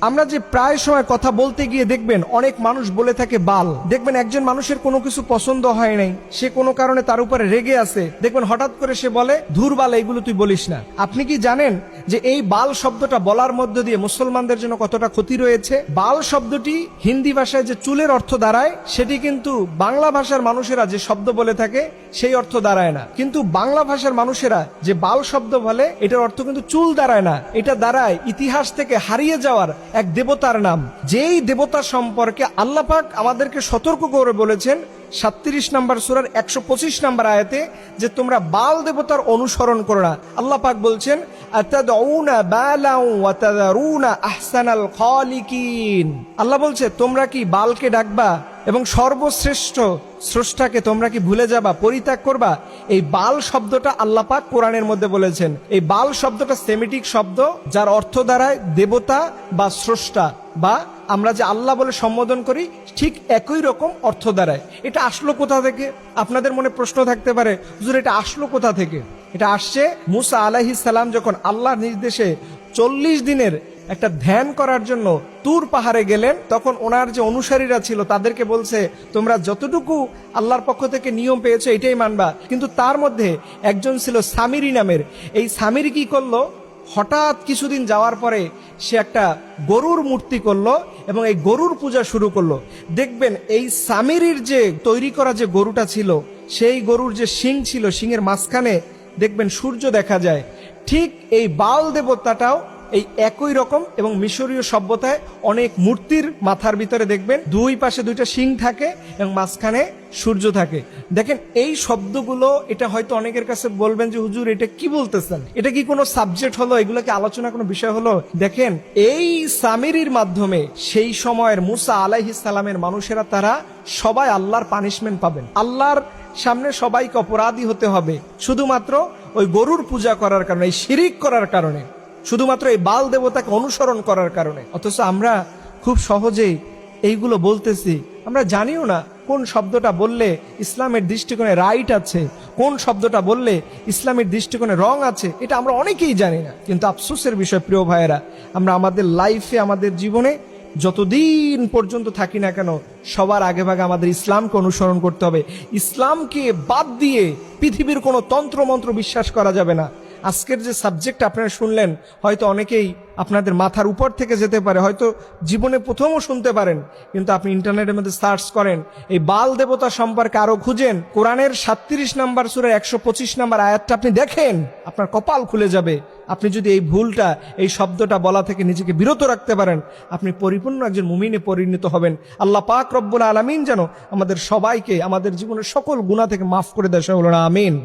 আমরা যে প্রায় সময় কথা বলতে গিয়ে দেখবেন অনেক মানুষ বলে থাকে বাল। দেখবেন একজন মানুষের কোনো কিছু পছন্দ হয় নাই, সে কোনো কারণে তার উপরে রেগে আছে, দেখবেন হঠাৎ করে সে বলে ধুর বাল, এইগুলো তুই বলিস না। আপনি কি জানেন যে এই বাল শব্দটা বলার মধ্য দিয়ে মুসলমানদের জন্য কতটা ক্ষতি রয়েছে? বাল শব্দটি হিন্দি ভাষায় যে চুলের অর্থ দাঁড়ায়, সেটি কিন্তু বাংলা ভাষার মানুষেরা যে শব্দ বলে থাকে সেই অর্থ দাঁড়ায় না। কিন্তু বাংলা ভাষার মানুষেরা যে বাল শব্দ বলে, এটার অর্থ কিন্তু চুল দাঁড়ায় না, এটা দাঁড়ায় ইতিহাস থেকে হারিয়ে যাওয়ার এক দেবতার নাম। যেই দেবতা সম্পর্কে আল্লাহ পাক আমাদেরকে সতর্ক করে বলেছেন 37 নম্বর সূরার 125 নম্বর আয়াতে যে তোমরা বাল দেবতার অনুসরণ করো না। আল্লাহ পাক বলছেন আতাদউনা বালাউ ওয়া তাযারুনা আহসানাল খালিকিন। আল্লাহ বলছে তোমরা কি বালকে ডাকবা এবং সর্বশ্রেষ্ঠ স্রষ্টাকে তোমরা কি ভুলে যাবা, পরিত্যাগ করবা? এই বাল শব্দটা আল্লাহ পাক কোরআনের মধ্যে বলেছেন। এই বাল শব্দটা সেমিটিক শব্দ, যার অর্থ দাঁড়ায় দেবতা বা স্রষ্টা, বা আমরা যে আল্লাহ বলে সম্বোধন করি ঠিক একই রকম অর্থ দাঁড়ায়। এটা আসলো কোথা থেকে? আপনাদের মনে প্রশ্ন থাকতে পারে, হুজুর এটা আসলো কোথা থেকে? এটা আসছে মুসা আলাইহিস সালাম যখন আল্লাহর নির্দেশে 40 দিনের একটা ধ্যান করার জন্য তুর পাহাড়ে গেলেন, তখন ওনার যে অনুসারীরা ছিল তাদেরকে বলছে তোমরা যতটুকু আল্লাহর পক্ষ থেকে নিয়ম পেয়েছো এটাই মানবা। কিন্তু তার মধ্যে একজন ছিল সামিরি নামের। এই সামিরি কি করলো, হঠাৎ কিছুদিন যাওয়ার পরে সে একটা গরুর মূর্তি করলো এবং এই গরুর পূজা শুরু করলো। দেখবেন এই সামিরির যে তৈরি করা যে গরুটা ছিল, সেই গরুর যে শিং ছিল, শিংয়ের মাঝখানে দেখবেন সূর্য দেখা যায়। ঠিক এই বাল দেবতাটাও এই একই রকম, এবং মিশরীয় সভ্যতায় অনেক মূর্তির মাথার ভিতরে দেখবেন দুই পাশে দুইটা শিং থাকে এবং মাঝখানে সূর্য থাকে। দেখেন এই শব্দগুলো, এটা হয়তো অনেকের কাছে বলবেন যে হুজুর এটা কি বলতেছেন, এটা কি কোনো সাবজেক্ট হলো, এগুলো কি আলোচনা কোনো বিষয় হলো? দেখেন এই সামিরির মাধ্যমে সেই সময়ের মুসা আলাইহিস সালামের মানুষেরা তারা সবাই আল্লাহর পানিশমেন্ট পাবেন। আল্লাহর সামনে সবাইকে অপরাধী হতে হবে শুধুমাত্র ওই গরুর পূজা করার কারণে, এই শিরিক করার কারণে, শুধুমাত্র এই বাল দেবতাকে অনুসরণ করার কারণে। অথচ আমরা খুব সহজেই এইগুলো বলতেছি, আমরা জানিও না কোন শব্দটা বললে ইসলামের দৃষ্টিকোণে রাইট আছে, কোন শব্দটা বললে ইসলামের দৃষ্টিকোণে রং আছে, এটা আমরা অনেকেই জানি না। কিন্তু আফসোসের বিষয় প্রিয় ভাইয়েরা, আমরা আমাদের লাইফে, আমাদের জীবনে যতদিন পর্যন্ত থাকি না কেন, সবার আগে ভাগে আমাদের ইসলামকে অনুসরণ করতে হবে। ইসলামকে বাদ দিয়ে পৃথিবীর কোনো তন্ত্রমন্ত্র বিশ্বাস করা যাবে না। আজকের যে সাবজেক্ট আপনারা শুনলেন, হয়তো অনেকেই আপনাদের মাথার উপর থেকে যেতে পারে, হয়তো জীবনে প্রথমও শুনতে পারেন, কিন্তু আপনি ইন্টারনেটের মধ্যে সার্চ করেন, এই বাল দেবতা সম্পর্কে আরো খুঁজেন, কোরআনের 37 নম্বর সূরার 125 নম্বর আয়াতটা আপনি দেখেন, আপনার কপাল খুলে যাবে। আপনি যদি এই ভুলটা, এই শব্দটা বলা থেকে নিজেকে বিরত রাখতে পারেন, আপনি পরিপূর্ণ একজন মুমিনে পরিণত হবেন। আল্লাহ পাক রব্বুল আলামিন যেন আমাদের সবাইকে আমাদের জীবনের সকল গুনাহ থেকে মাফ করে দেয়, সকল আমিন।